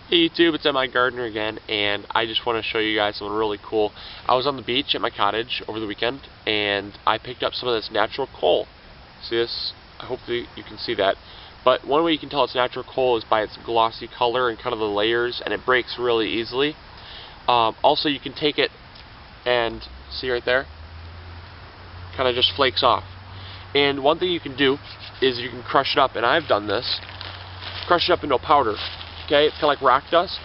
Hey YouTube, it's MIgardener again, and I just want to show you guys something really cool. I was on the beach at my cottage over the weekend, and I picked up some of this natural coal. See this? Hopefully you can see that. But one way you can tell it's natural coal is by its glossy color and kind of the layers, and it breaks really easily. Also, you can take it and see right there, kind of just flakes off. And one thing you can do is you can crush it up, and I've done this. Crush it up into a powder. Okay, it's kind of like rock dust,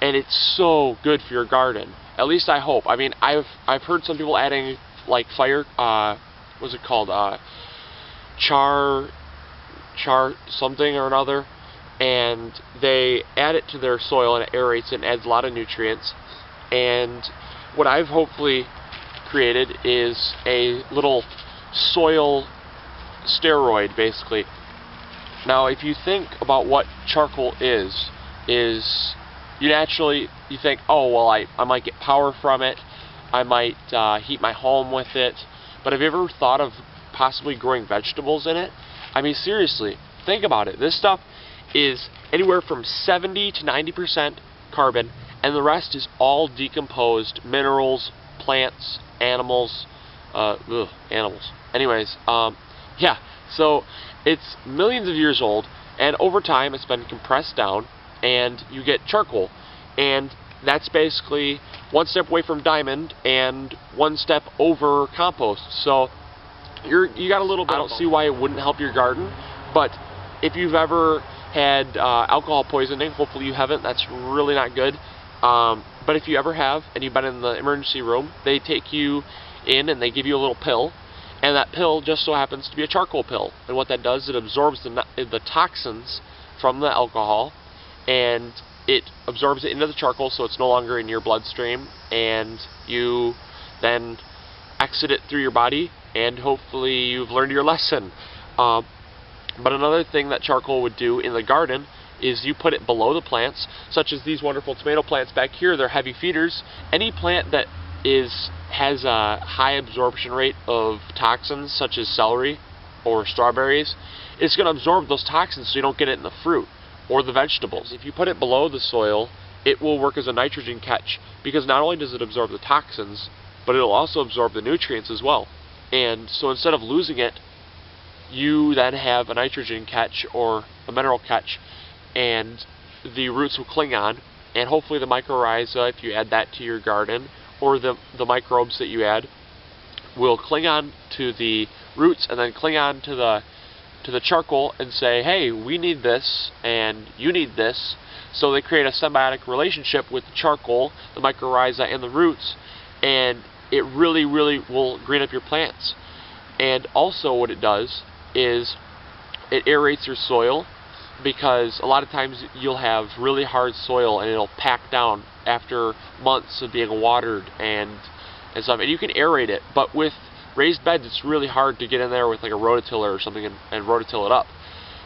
and it's so good for your garden. At least I hope. I mean, I've heard some people adding like fire, what's it called, char something or another, and they add it to their soil and it aerates it and adds a lot of nutrients. And what I've hopefully created is a little soil steroid, basically. Now, if you think about what charcoal is you naturally think, oh, well, I might get power from it, I might heat my home with it, but have you ever thought of possibly growing vegetables in it? I mean, seriously, think about it. This stuff is anywhere from 70 to 90% carbon, and the rest is all decomposed minerals, plants, animals, animals. Anyways, yeah, so it's millions of years old, and over time it's been compressed down, and you get charcoal. And that's basically one step away from diamond and one step over compost. So you got a little bit. I don't see why it wouldn't help your garden, but if you've ever had alcohol poisoning, hopefully you haven't. That's really not good. But if you ever have, and you've been in the emergency room, they take you in and they give you a little pill. And that pill just so happens to be a charcoal pill. And what that does, it absorbs the toxins from the alcohol, and it absorbs it into the charcoal, so it's no longer in your bloodstream, and you then exit it through your body, and hopefully you've learned your lesson. But another thing that charcoal would do in the garden is you put it below the plants, such as these wonderful tomato plants back here. They're heavy feeders. Any plant that has a high absorption rate of toxins, such as celery or strawberries, it's going to absorb those toxins so you don't get it in the fruit or the vegetables. If you put it below the soil, it will work as a nitrogen catch, because not only does it absorb the toxins, but it'll also absorb the nutrients as well. And so instead of losing it, you then have a nitrogen catch or a mineral catch, and the roots will cling on, and hopefully the mycorrhiza, if you add that to your garden, or the microbes that you add, will cling on to the roots and then cling on to the charcoal and say, hey, we need this and you need this. So they create a symbiotic relationship with the charcoal, the mycorrhiza, and the roots, and it really, really will green up your plants. And also what it does is it aerates your soil, because a lot of times you'll have really hard soil and it'll pack down after months of being watered and stuff, and you can aerate it, but with raised beds it's really hard to get in there with like a rototiller or something and rototill it up.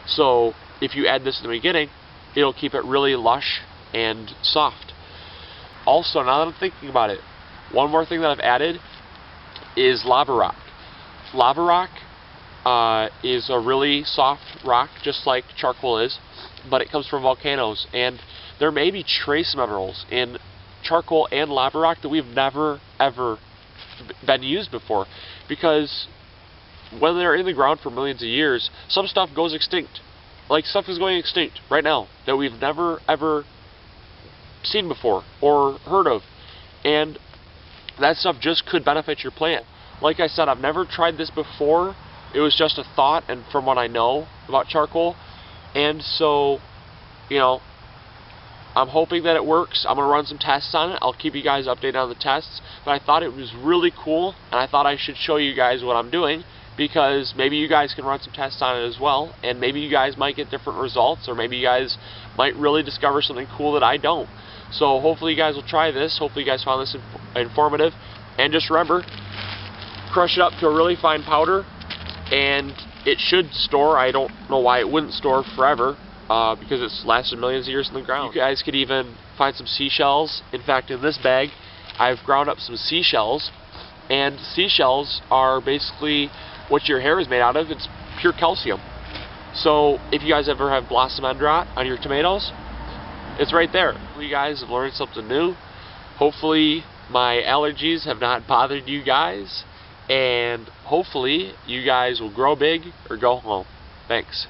So if you add this in the beginning, it'll keep it really lush and soft. Also, now that I'm thinking about it, one more thing that I've added is lava rock. Lava rock is a really soft rock, just like charcoal is, but it comes from volcanoes, and there may be trace minerals in charcoal and lava rock that we've never ever been used before, because when they're in the ground for millions of years, some stuff goes extinct. Like, stuff is going extinct right now that we've never ever seen before or heard of, and that stuff just could benefit your plant. Like I said, I've never tried this before. It was just a thought, and from what I know about charcoal, and so, you know, I'm hoping that it works. I'm going to run some tests on it. I'll keep you guys updated on the tests, but I thought it was really cool, and I thought I should show you guys what I'm doing, because maybe you guys can run some tests on it as well, and maybe you guys might get different results, or maybe you guys might really discover something cool that I don't. So hopefully you guys will try this. Hopefully you guys found this informative, and just remember, crush it up to a really fine powder, and it should store. I don't know why it wouldn't store forever, because it's lasted millions of years in the ground. You guys could even find some seashells. In fact, in this bag, I've ground up some seashells, and seashells are basically what your hair is made out of. It's pure calcium. So if you guys ever have blossom end rot on your tomatoes, it's right there. You guys have learned something new. Hopefully my allergies have not bothered you guys, and hopefully you guys will grow big or go home. Thanks.